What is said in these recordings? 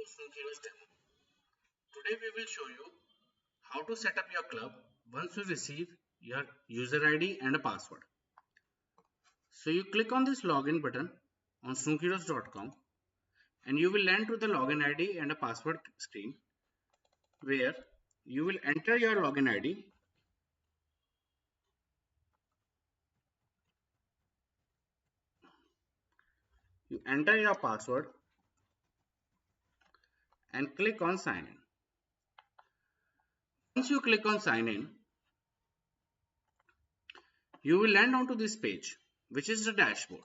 to SnookHeroes demo. Today we will show you how to set up your club once you receive your user ID and a password. So you click on this login button on SnookHeroes.com and you will land to the login ID and a password screen where you will enter your login ID, you enter your password and click on sign in. Once you click on sign in, you will land onto this page, which is the dashboard.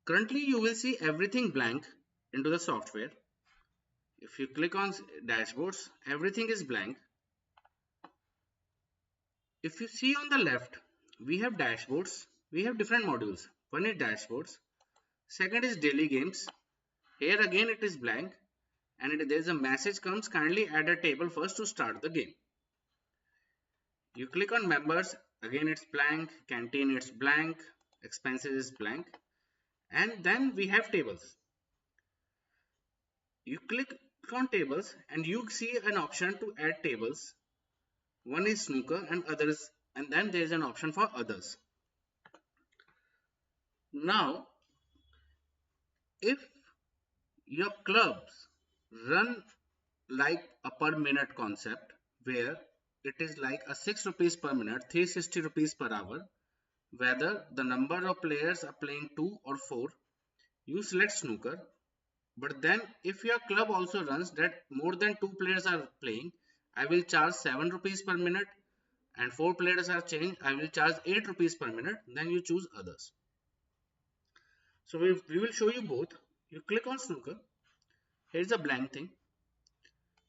Currently you will see everything blank into the software. If you click on dashboards, everything is blank. If you see on the left, we have dashboards. We have different modules. One is dashboards. Second is daily games. Here again it is blank and there is a message comes, kindly add a table first to start the game. You click on members, again it's blank, canteen it's blank, expenses is blank, and then we have tables. You click on tables and you see an option to add tables. One is snooker and others, and then there is an option for others. Now if your clubs run like a per minute concept where it is like a 6 rupees per minute, 360 rupees per hour, whether the number of players are playing 2 or 4, you select snooker. But then if your club also runs that more than 2 players are playing, I will charge 7 rupees per minute, and 4 players are changed, I will charge 8 rupees per minute, then you choose others. So we will show you both. You click on snooker, here's a blank thing.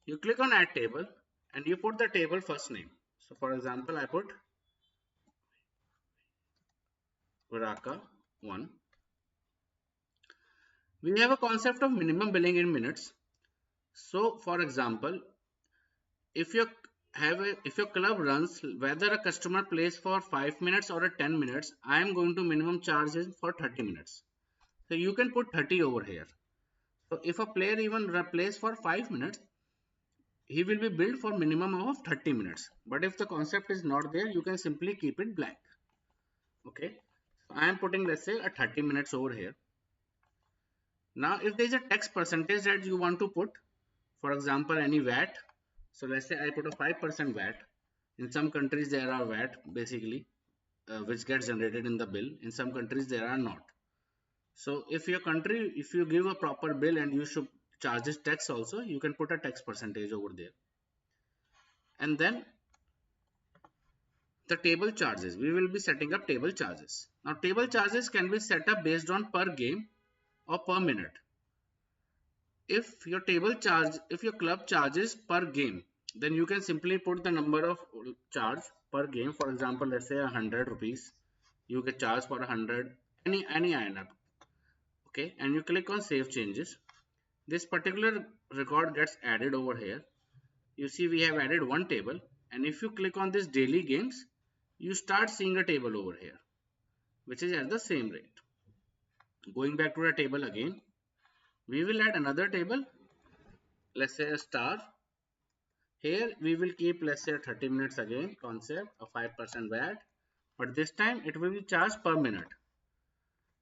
You click on add table and you put the table first name. So for example, I put Varaka 1. We have a concept of minimum billing in minutes. So for example, if your club runs, whether a customer plays for 5 minutes or 10 minutes, I am going to minimum charge is for 30 minutes. So you can put 30 over here. So if a player even plays for 5 minutes, he will be billed for minimum of 30 minutes. But if the concept is not there, you can simply keep it blank. Okay, so I am putting, let's say, a 30 minutes over here. Now if there is a tax percentage that you want to put, for example any VAT, so let's say I put a 5% VAT. In some countries there are VAT basically which gets generated in the bill. In some countries there are not. So if your country, if you give a proper bill and you should charge this tax also, you can put a tax percentage over there. And then the table charges, we will be setting up table charges. Now table charges can be set up based on per game or per minute. If your club charges per game, then you can simply put the number of charge per game. For example, let's say 100 rupees. You get charged for 100, any INR. Okay, and you click on save changes. This particular record gets added over here. You see we have added one table, and if you click on this daily games, you start seeing a table over here, which is at the same rate. Going back to the table again, we will add another table. Let's say a star. Here we will keep, let's say, 30 minutes again concept, a 5% VAT, but this time it will be charged per minute.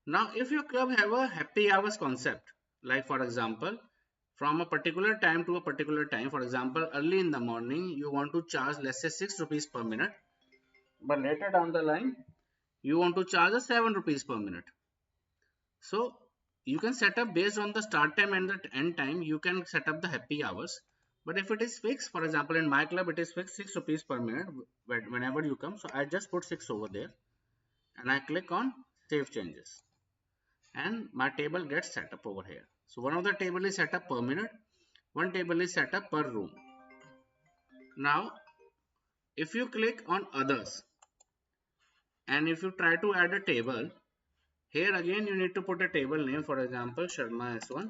Now if your club have a happy hours concept, like for example from a particular time to a particular time, for example early in the morning you want to charge, let's say, 6 rupees per minute, but later down the line you want to charge a 7 rupees per minute. So you can set up based on the start time and the end time, you can set up the happy hours. But if it is fixed, for example in my club it is fixed 6 rupees per minute whenever you come, so I just put 6 over there and I click on save changes and my table gets set up over here. So one of the table is set up per minute, one table is set up per room. Now if you click on others and if you try to add a table, here again you need to put a table name, for example Sharma S1.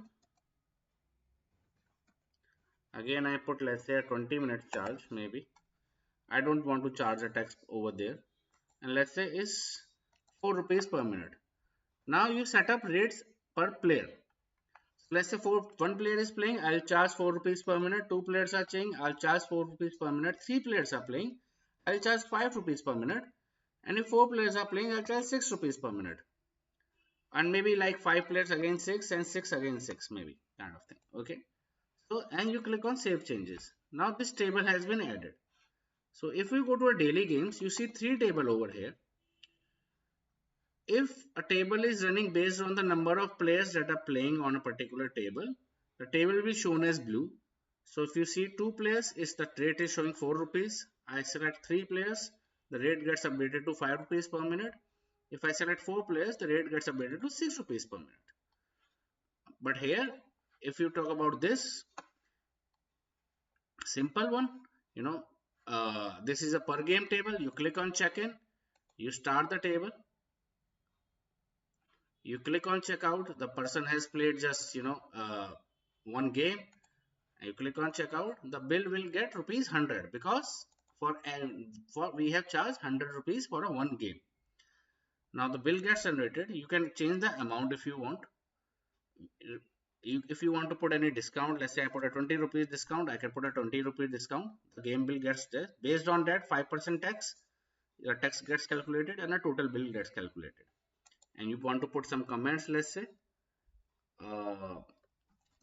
Again I put, let's say, a 20 minutes charge, maybe I don't want to charge a tax over there, and let's say is 4 rupees per minute. Now you set up rates per player. Let's say one player is playing, I'll charge 4 rupees per minute. Two players are playing, I'll charge 4 rupees per minute. Three players are playing, I'll charge 5 rupees per minute. And if four players are playing, I'll charge 6 rupees per minute. And maybe like five players against six and six against six, maybe kind of thing. Okay. So, and you click on save changes. Now this table has been added. So if we go to a daily games, you see three table over here. If a table is running based on the number of players that are playing on a particular table, the table will be shown as blue. So if you see two players, is the rate is showing 4 rupees. I select three players, the rate gets updated to 5 rupees per minute. If I select four players, the rate gets updated to 6 rupees per minute. But here, if you talk about this simple one, you know, this is a per game table. You click on check in, you start the table, you click on checkout. The person has played just one game. You click on checkout. The bill will get rupees 100 because for we have charged 100 rupees for a one game. Now the bill gets generated. You can change the amount if you want. If you want to put any discount, let's say I put a 20 rupees discount, I can put a 20 rupee discount. The game bill gets there. Based on that, 5% tax, your tax gets calculated and a total bill gets calculated. And you want to put some comments, let's say uh,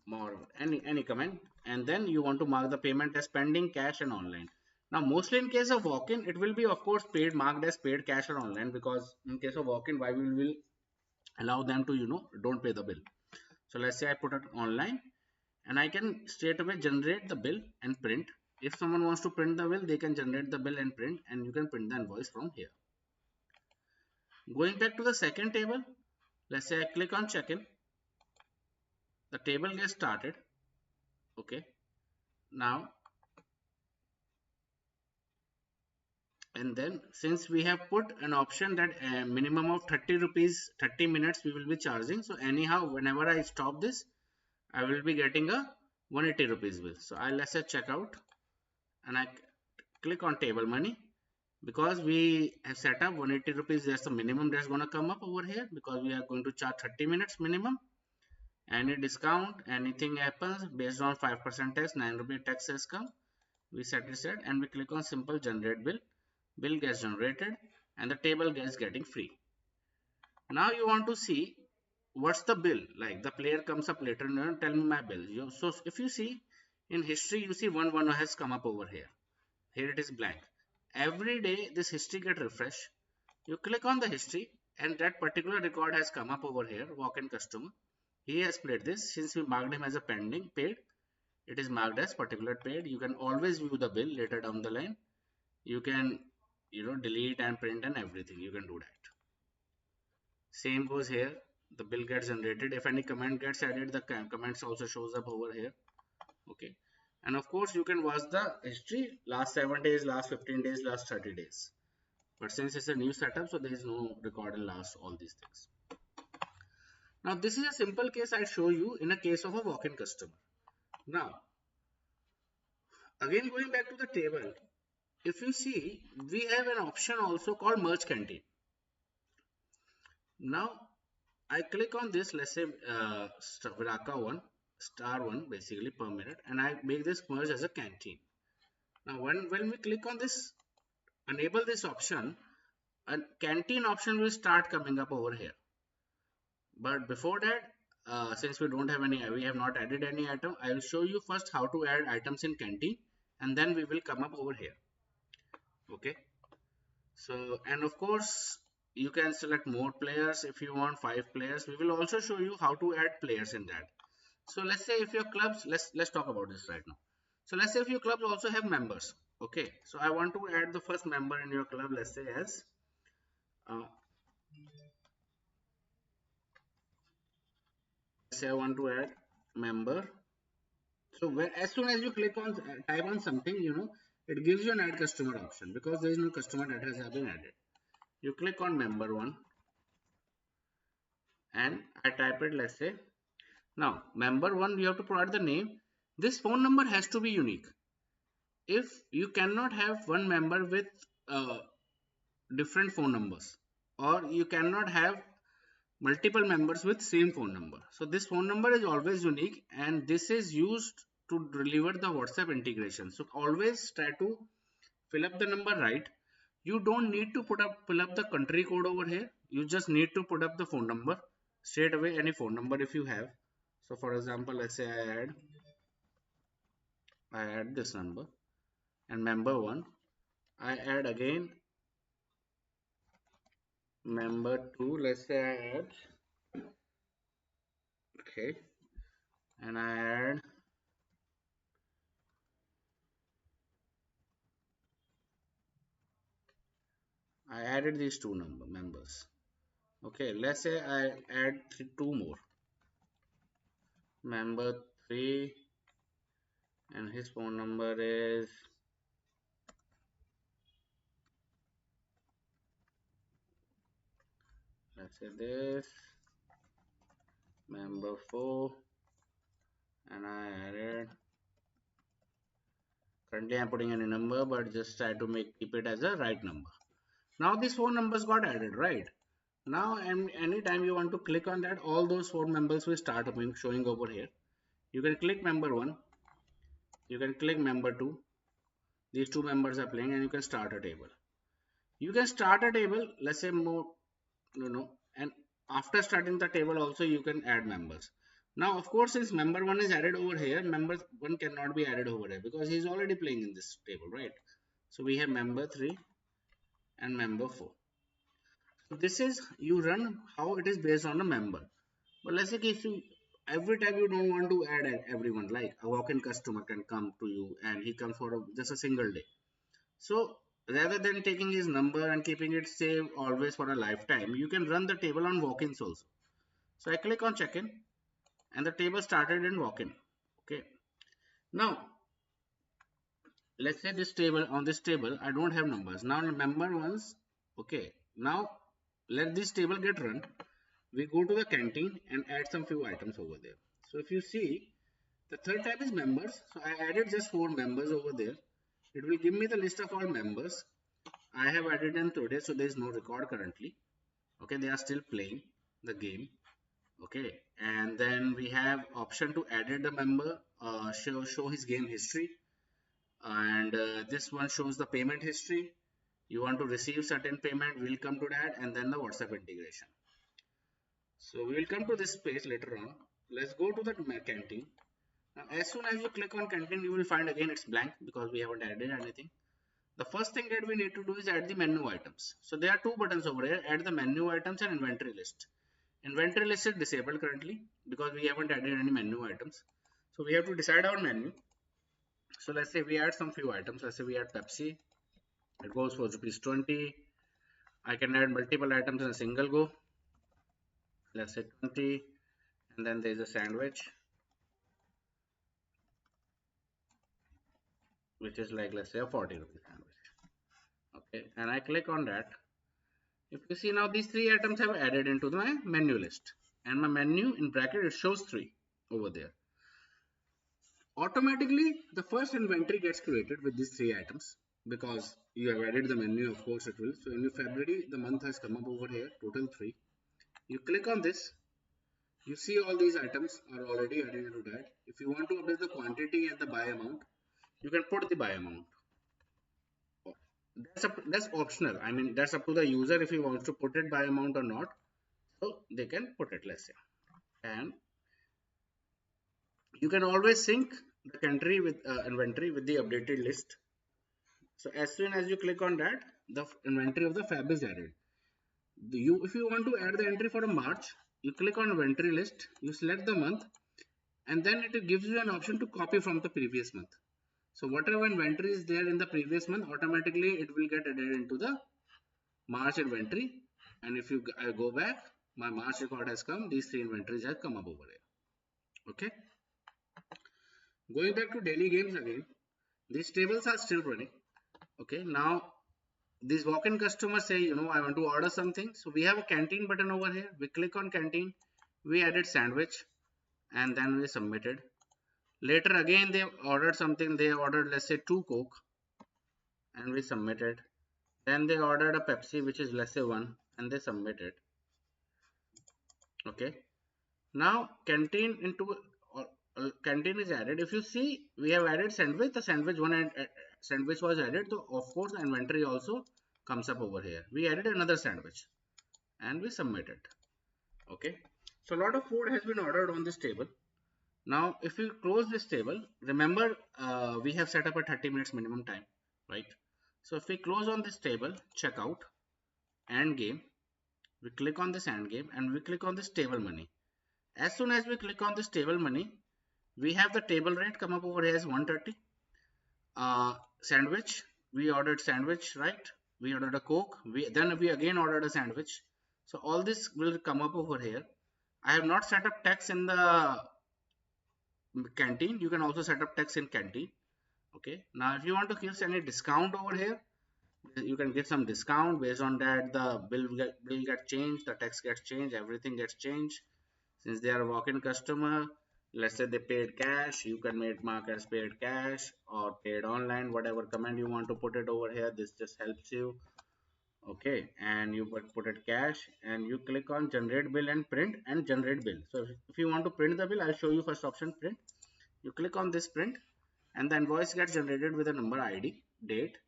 more any comment, and then you want to mark the payment as pending, cash and online. Now mostly in case of walk-in, it will be of course paid, marked as paid, cash or online, because in case of walk-in, why we will allow them to don't pay the bill. So let's say I put it online, and I can straight away generate the bill and print. If someone wants to print the bill, they can generate the bill and print, and you can print the invoice from here. Going back to the second table, let's say I click on check-in, the table gets started. Okay, now, and then since we have put an option that a minimum of 30 rupees 30 minutes we will be charging, so anyhow whenever I stop this, I will be getting a 180 rupees bill. So I'll let's say check out, and I click on table money. Because we have set up 180 rupees, that's the minimum that's going to come up over here, because we are going to charge 30 minutes minimum. Any discount, anything happens based on 5% tax, 9 rupee tax has come, we set it set, and we click on simple generate bill. Bill gets generated and the table gets getting free. Now you want to see what's the bill, like the player comes up later and tell me my bill. So if you see in history, you see one has come up over here. Here it is blank. Every day this history get refreshed. You click on the history and that particular record has come up over here. Walk-in customer, he has played this. Since we marked him as a pending paid, it is marked as particular paid. You can always view the bill later down the line. You can delete and print and everything, you can do that. Same goes here. The bill gets generated. If any comment gets added, the comments also shows up over here. Okay, and of course you can watch the history last 7 days, last 15 days, last 30 days. But since it's a new setup, so there is no record in last all these things. Now this is a simple case I show you in a case of a walk-in customer. Now again going back to the table, if you see, we have an option also called merge canteen. Now I click on this, let's say Viraka 1 star 1 basically per minute, and I make this merge as a canteen. Now when we click on this, enable this option, a canteen option will start coming up over here. But before that, since we have not added any item, I will show you first how to add items in canteen, and then we will come up over here. Okay, so, and of course you can select more players if you want, 5 players. We will also show you how to add players in that. So let's say if your clubs, let's talk about this right now. So let's say if your clubs also have members. Okay, so I want to add the first member in your club, let's say as let's say I want to add member. So when, as soon as you click on type on something, it gives you an add customer option because there is no customer that has been added. You click on member 1 and I type it, let's say. Now member 1, you have to provide the name. This phone number has to be unique. If you cannot have one member with different phone numbers, or you cannot have multiple members with same phone number. So this phone number is always unique, and this is used to deliver the WhatsApp integration. So always try to fill up the number right. You don't need to fill up the country code over here. You just need to put up the phone number straight away, any phone number if you have. So for example, let's say I add this number and member 1. I add again member 2. Let's say okay, and I added these two members. Okay, let's say I add two more. Member 3, and his phone number is, let's say this, member 4, and I added, currently I'm putting any number, but just try to keep it as a right number. Now these four numbers got added, right? Now anytime you want to click on that, all those four members will start showing over here. You can click member 1, you can click member 2, these two members are playing, and you can start a table. You can start a table, let's say more, and after starting the table also you can add members. Now of course, since member 1 is added over here, member 1 cannot be added over here because he is already playing in this table, right? So we have member 3 and member 4. So this is, you run how it is based on a member. But let's say if you, every time you don't want to add everyone, like a walk-in customer can come to you and he comes for just a single day. So rather than taking his number and keeping it saved always for a lifetime, you can run the table on walk-ins also. So I click on check-in and the table started in walk-in. Okay. Now let's say this table, on this table I don't have numbers. Now member ones. Okay. Now let this table get run. We go to the canteen and add some few items over there. So if you see, the third type is members. So I added just 4 members over there. It will give me the list of all members. I have added them today, so there is no record currently. Okay, they are still playing the game. Okay, and then we have option to edit the member, show his game history, and this one shows the payment history. You want to receive certain payment, we'll come to that, and then the WhatsApp integration. So we will come to this page later on. Let's go to the canteen. Now, as soon as you click on canteen, you will find again it's blank because we haven't added anything. The first thing that we need to do is add the menu items. So there are two buttons over here, add the menu items and inventory list. Inventory list is disabled currently because we haven't added any menu items. So we have to decide our menu. So let's say we add some few items. Let's say we add Pepsi. It goes for rupees 20. I can add multiple items in a single go. Let's say 20. And then there's a sandwich, which is like, let's say, a 40 rupee sandwich. Okay. And I click on that. If you see now, these three items have added into my menu list, and my menu in bracket it shows 3 over there. Automatically the first inventory gets created with these 3 items because you have added the menu, of course it will. So in February the month has come up over here, total 3. You click on this, you see all these items are already added into that. If you want to update the quantity and the buy amount, you can put the buy amount. That's optional. I mean, that's up to the user if he wants to put it by amount or not. So they can put it, let's say. And you can always sync the country with inventory with the updated list. So as soon as you click on that, the inventory of the fab is added. If you want to add the entry for a March, you click on inventory list, you select the month, and then it gives you an option to copy from the previous month. So whatever inventory is there in the previous month, automatically it will get added into the March inventory. And if you go back, my March record has come, these 3 inventories have come up over here. Okay. Going back to daily games again, these tables are still running. Okay, now these walk-in customers say, I want to order something. So we have a canteen button over here. We click on canteen, we added sandwich, and then we submitted. Later again they ordered something. They ordered, let's say, 2 Coke, and we submitted. Then they ordered a Pepsi, which is, let's say, 1, and they submitted. Okay. Now canteen into canteen is added. If you see, we have added sandwich. The sandwich one and sandwich was added. So of course, the inventory also comes up over here. We added another sandwich and we submit it. Okay. So a lot of food has been ordered on this table. Now, if we close this table, remember we have set up a 30 minutes minimum time, right? So if we close on this table, checkout, end game, we click on this end game and we click on this table money. As soon as we click on this table money, we have the table rate come up over here as 130. Sandwich, we ordered sandwich, right? We ordered a Coke, then we again ordered a sandwich. So all this will come up over here. I have not set up tax in the canteen. You can also set up tax in canteen. Okay, now if you want to give any discount over here, you can get some discount. Based on that, the bill get changed, the tax gets changed, everything gets changed. Since they are a walk-in customer, let's say they paid cash, you can make mark as paid cash or paid online, whatever command you want to put it over here. This just helps you. Okay, and you put it cash and you click on generate bill and print and generate bill. So if you want to print the bill, I'll show you first option, print. You click on this print and the invoice gets generated with a number, ID, date,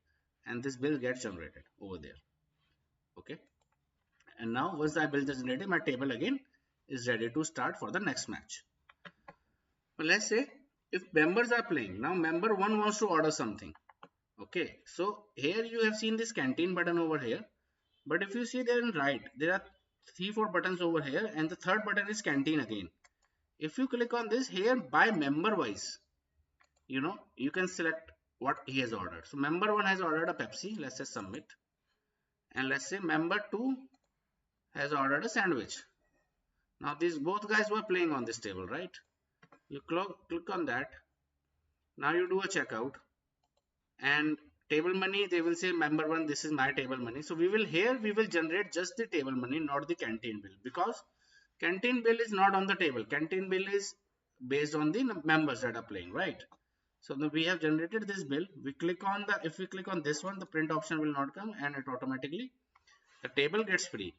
and this bill gets generated over there. Okay, and now once the bill is generated, my table again is ready to start for the next match. But let's say if members are playing, now member 1 wants to order something. Okay, so here you have seen this canteen button over here, but if you see there in right, there are 3 4 buttons over here and the third button is canteen again. If you click on this here, by member wise, you can select what he has ordered. So member 1 has ordered a Pepsi, let's say submit, and let's say member 2 has ordered a sandwich. Now these both guys were playing on this table, right? You click on that. Now you do a checkout and table money, they will say member 1, this is my table money. So we will generate just the table money, not the canteen bill, because canteen bill is not on the table. Canteen bill is based on the members that are playing, right? So now we have generated this bill. We click on the, if we click on this one, the print option will not come and it automatically, the table gets free.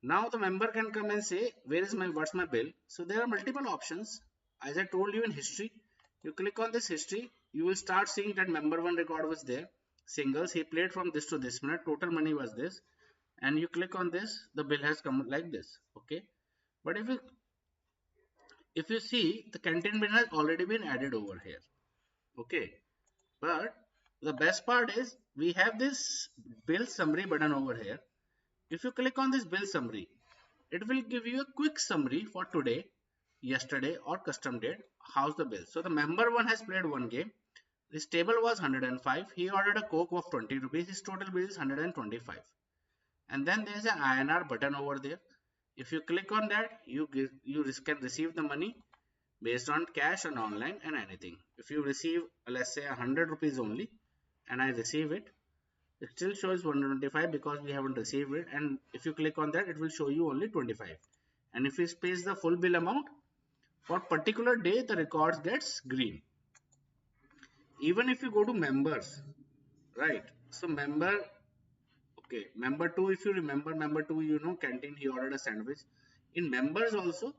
Now the member can come and say, where is what's my bill? So there are multiple options. As I told you in history, you click on this history, you will start seeing that member 1 record was there. Singles, he played from this to this minute, total money was this. And you click on this, the bill has come like this. Okay. But if you see, the canteen bill has already been added over here. Okay. But the best part is we have this bill summary button over here. If you click on this bill summary, it will give you a quick summary for today, yesterday or custom date. How's the bill? So the member 1 has played one game. His table was 105. He ordered a Coke of 20 rupees. His total bill is 125. And then there is an INR button over there. If you click on that, you can receive the money based on cash and online and anything. If you receive, let's say 100 rupees only, and I receive it, it still shows 125 because we haven't received it. And if you click on that, it will show you only 25. And if you space the full bill amount, for particular day, the records gets green. Even if you go to members, right? So member 2, if you remember member 2, canteen, he ordered a sandwich. In members also,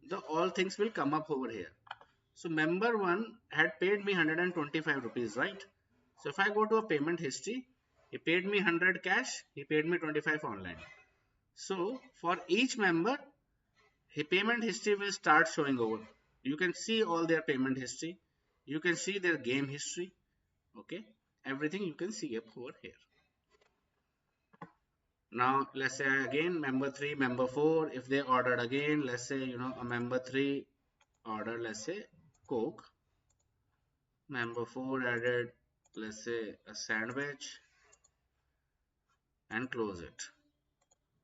the all things will come up over here. So member 1 had paid me 125 rupees, right? So if I go to a payment history, he paid me 100 cash, he paid me 25 online. So for each member, his payment history will start showing over. You can see all their payment history. You can see their game history. Okay, everything you can see up over here. Now let's say again member 3, member 4, if they ordered again, let's say a member 3 order, let's say Coke, member 4 added, let's say a sandwich, and close it.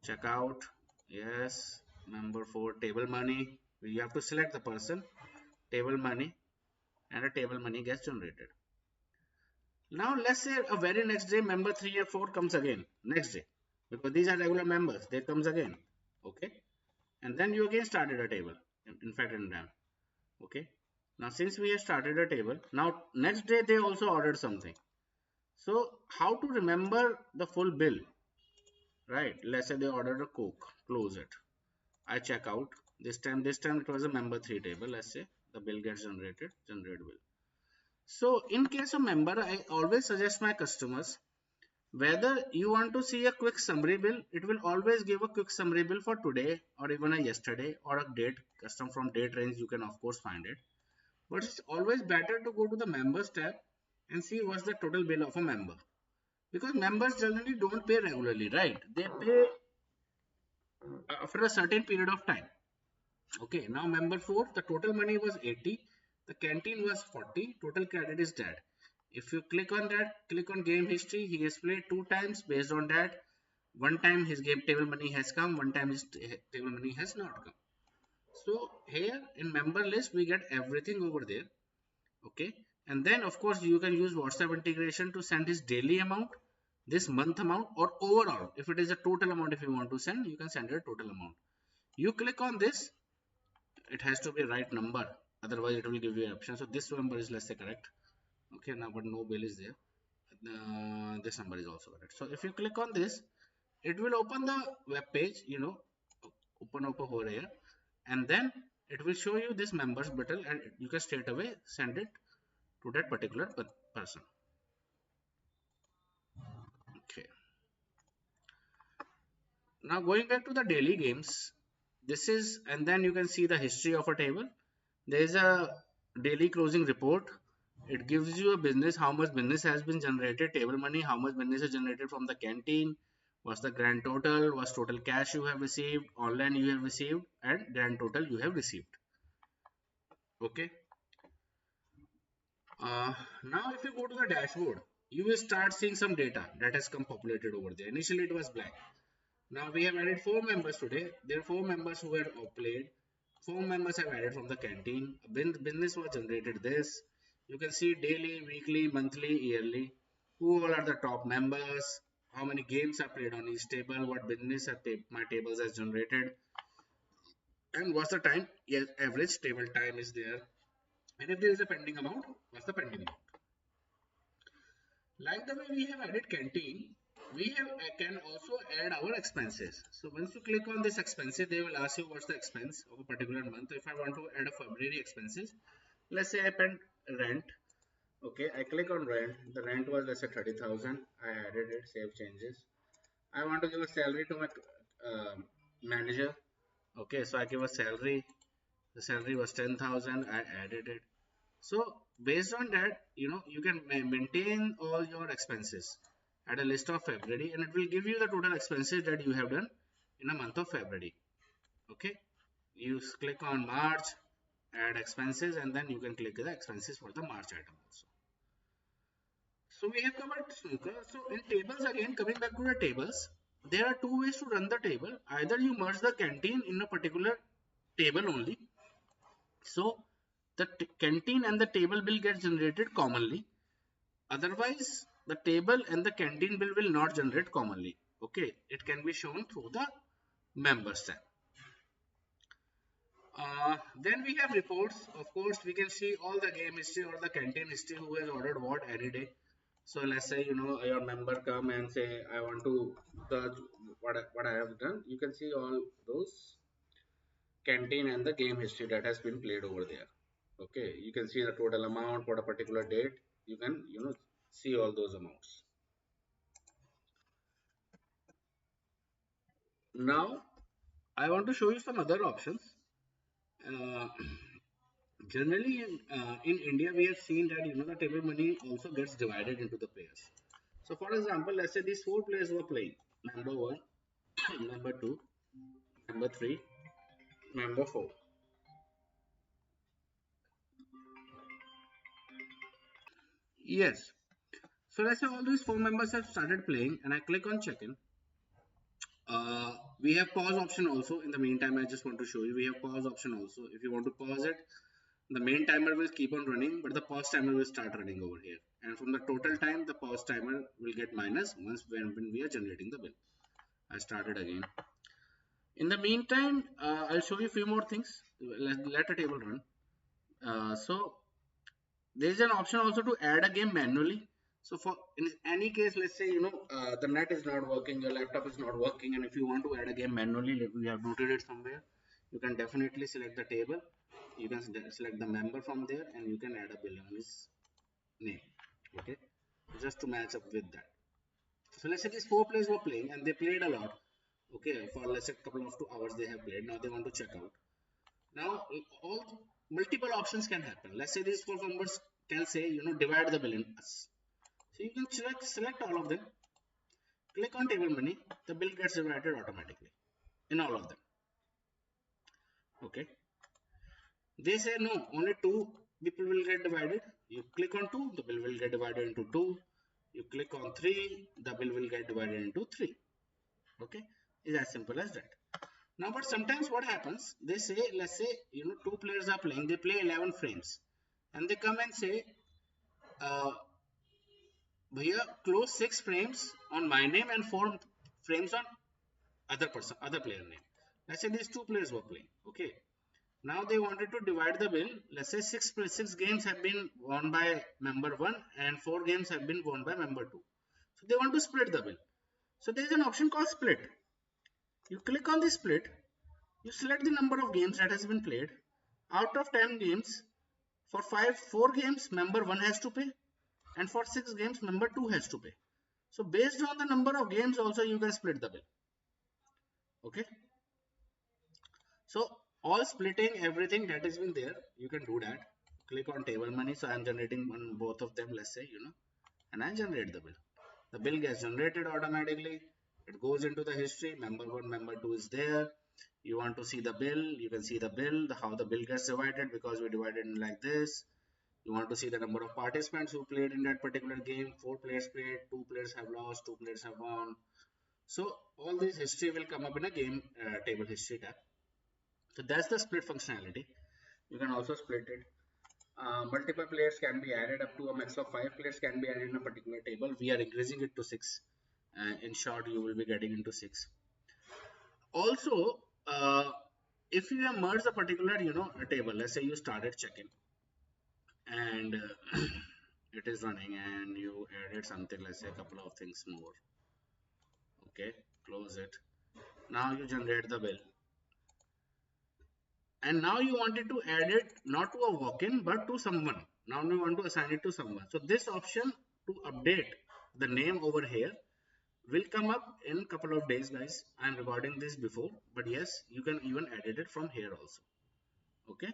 Check out, yes, member 4 table money, you have to select the person, table money, and a table money gets generated. Now let's say a very next day member 3 or 4 comes again next day, because these are regular members, they comes again. Okay, and then you again started a table, in fact in RAM. Okay, now since we have started a table, now next day they also ordered something. So how to remember the full bill, right? Let's say they ordered a Coke, close it. I check out. This time it was a member 3 table. Let's say the bill gets generated, generate bill. So in case of member, I always suggest my customers whether you want to see a quick summary bill, it will always give a quick summary bill for today or even a yesterday or a date. Custom from date range, you can of course find it. But it's always better to go to the members tab and see what's the total bill of a member. Because members generally don't pay regularly, right? They pay after a certain period of time. Okay, now member 4, the total money was 80, the canteen was 40, total credit is that. If you click on that, click on game history, he has played 2 times. Based on that, one time his game table money has come, one time his table money has not come. So here in member list, we get everything over there. Okay, and then of course you can use WhatsApp integration to send his daily amount, this month amount, or overall. If it is a total amount, if you want to send, you can send a total amount. You click on this, it has to be right number, otherwise it will give you an option. So this number is, let's say, correct. Okay, now but no bill is there. This number is also correct. So if you click on this, it will open the web page, open up over here, and then it will show you this members button, and you can straight away send it to that particular person. Okay, now going back to the daily games, this is, and then you can see the history of a table. There is a daily closing report. It gives you a business, how much business has been generated, table money, how much business is generated from the canteen, what's the grand total, what's total cash you have received, online you have received, and grand total you have received. Okay. Now if you go to the dashboard, you will start seeing some data that has come populated over there. Initially it was blank. Now we have added 4 members today. There are 4 members who were played. 4 members have added from the canteen. Business was generated this. You can see daily, weekly, monthly, yearly. Who all are the top members? How many games are played on each table? What business are my tables has generated? And what's the time? Yes, average table time is there. And if there is a pending amount, what's the pending amount? Like the way we have added canteen, we have can also add our expenses. So once you click on this expenses, they will ask you what's the expense of a particular month. If I want to add a February expenses, let's say I paid rent. Okay, I click on rent. The rent was, let's say, 30,000. I added it, save changes. I want to give a salary to my manager. Okay, so I give a salary. The salary was 10,000. I added it. So based on that, you can maintain all your expenses at a list of February, and it will give you the total expenses that you have done in a month of February. Okay, you click on March, add expenses, and then you can click the expenses for the March item also. So we have covered Snooker. So in tables, again coming back to the tables, there are 2 ways to run the table. Either you merge the canteen in a particular table only. So the canteen and the table will get generated commonly. Otherwise, the table and the canteen bill will not generate commonly. Okay, it can be shown through the members tab. Then we have reports. Of course, we can see all the game history or the canteen history, who has ordered what any day. So let's say your member come and say, I want to search what I have done. You can see all those canteen and the game history that has been played over there. Okay, you can see the total amount for a particular date. You can see all those amounts. Now I want to show you some other options. Uh, Generally in India, we have seen that the table money also gets divided into the players. So for example, let's say these 4 players were playing: number 1, number 2, number 3, number 4. Yes. So let's say all these 4 members have started playing, and I click on check-in. We have pause option also. In the meantime, I just want to show you, we have pause option also. If you want to pause it, the main timer will keep on running, but the pause timer will start running over here. And from the total time, the pause timer will get minus once when we are generating the bill. I started again. In the meantime, I'll show you a few more things. Let a table run. So there is an option also to add a game manually. So for in any case, let's say the net is not working, your laptop is not working, and if you want to add a game manually, we have noted it somewhere. You can definitely select the table. You can select the member from there, and you can add a bill on his name. Okay, just to match up with that. So let's say these four players were playing and they played a lot. Okay, for let's say a couple of 2 hours they have played. Now they want to check out. Now all multiple options can happen. Let's say these four members can say, divide the bill in us. So you can select all of them. Click on table money. The bill gets divided automatically in all of them. Okay. They say no, only two people will get divided. You click on two, the bill will get divided into two. You click on three, the bill will get divided into three. Okay, it's as simple as that. Now, but sometimes what happens? They say, let's say, two players are playing. They play 11 frames, and they come and say, uh, "Bhaiya, close 6 frames on my name and 4 frames on other player name." Let's say these two players were playing. Okay, now they wanted to divide the bill. Let's say six games have been won by member one and 4 games have been won by member two. So they want to split the bill. So there is an option called split. You click on the split. You select the number of games that has been played. Out of 10 games, for 4 games, member one has to pay, and for 6 games, member two has to pay. So based on the number of games, also you can split the bill. Okay. So all splitting everything that has been there, you can do that. Click on table money. So I'm generating on both of them, let's say, and I generate the bill. The bill gets generated automatically. It goes into the history. Member one, member two is there. You want to see the bill, you can see the bill, how the bill gets divided because we divided in like this. You want to see the number of participants who played in that particular game. 4 players played, 2 players have lost, 2 players have won. So all this history will come up in a game table history tab. So that's the split functionality. You can also split it. Multiple players can be added up to a max of 5 players can be added in a particular table. We are increasing it to 6. In short, you will be getting into 6. Also, if you have merged a particular, a table, let's say you started checking and it is running and you added something, let's say a couple of things more. Okay, close it. Now you generate the bill. And now you wanted to add it not to a walk-in but to someone. Now you want to assign it to someone. So this option to update the name over here will come up in a couple of days, guys. I am recording this before, but yes, you can even edit it from here also. Okay,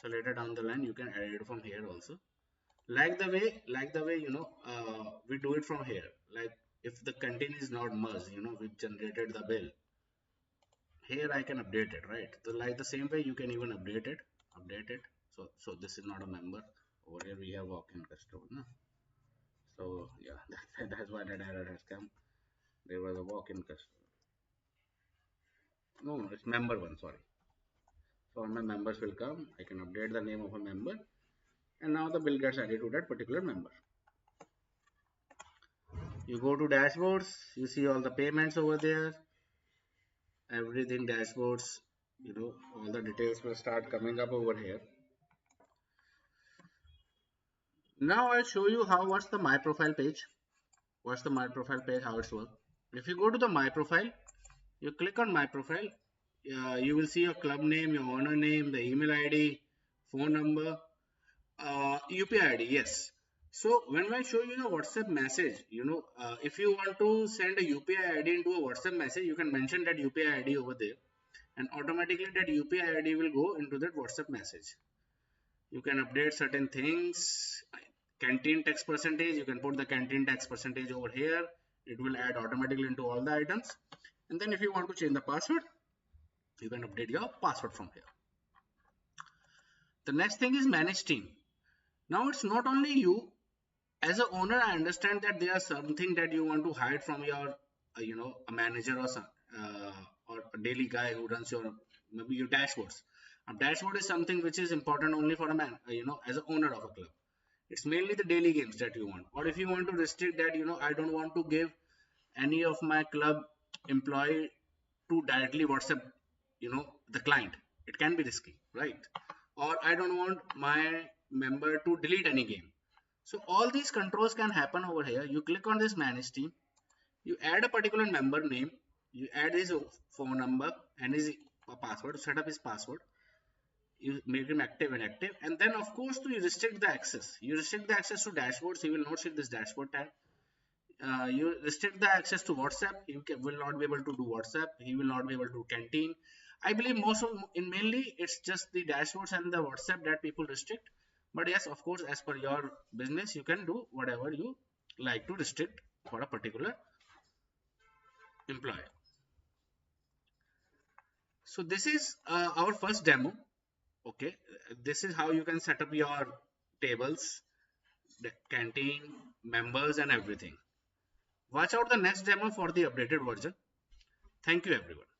so later down the line you can edit it from here also. Like the way we do it from here. Like if the content is not merged, we generated the bill. Here I can update it, right? So like the same way you can even update it. So this is not a member. Over here we have walk-in customer. No? So yeah, that's why that error has come. There was a walk-in customer. No, it's member one. Sorry. So all my members will come. I can update the name of a member, and now the bill gets added to that particular member. You go to dashboards. You see all the payments over there. Everything dashboards. All the details will start coming up over here. Now I'll show you what's the my profile page. What's the my profile page, how it's work. If you go to the my profile, you click on my profile, you will see your club name, your owner name, the email ID, phone number, UPI ID. Yes. So when I show you the WhatsApp message, if you want to send a UPI ID into a WhatsApp message, you can mention that UPI ID over there, and automatically that UPI ID will go into that WhatsApp message. You can update certain things. Canteen tax percentage, you can put the canteen tax percentage over here. It will add automatically into all the items. And then if you want to change the password, you can update your password from here. The next thing is manage team. Now it's not only you. As an owner, I understand that there are something that you want to hide from your, a manager or a daily guy who runs maybe your dashboards. A dashboard is something which is important only for a man, as an owner of a club. It's mainly the daily games that you want. Or if you want to restrict that, I don't want to give any of my club employee to directly WhatsApp, the client. It can be risky, right? Or I don't want my member to delete any game. So all these controls can happen over here. You click on this manage team. You add a particular member name. You add his phone number and his a password, set up his password. You make him active and active, and then of course you restrict the access. You restrict the access to dashboards. He will not see this dashboard tab. You restrict the access to WhatsApp. He will not be able to do WhatsApp. He will not be able to do canteen. I believe most of in mainly it's just the dashboards and the WhatsApp that people restrict. But yes, of course, as per your business, you can do whatever you like to restrict for a particular employee. So this is our first demo. Okay, this is how you can set up your tables, the canteen, members, and everything. Watch out the next demo for the updated version. Thank you, everyone.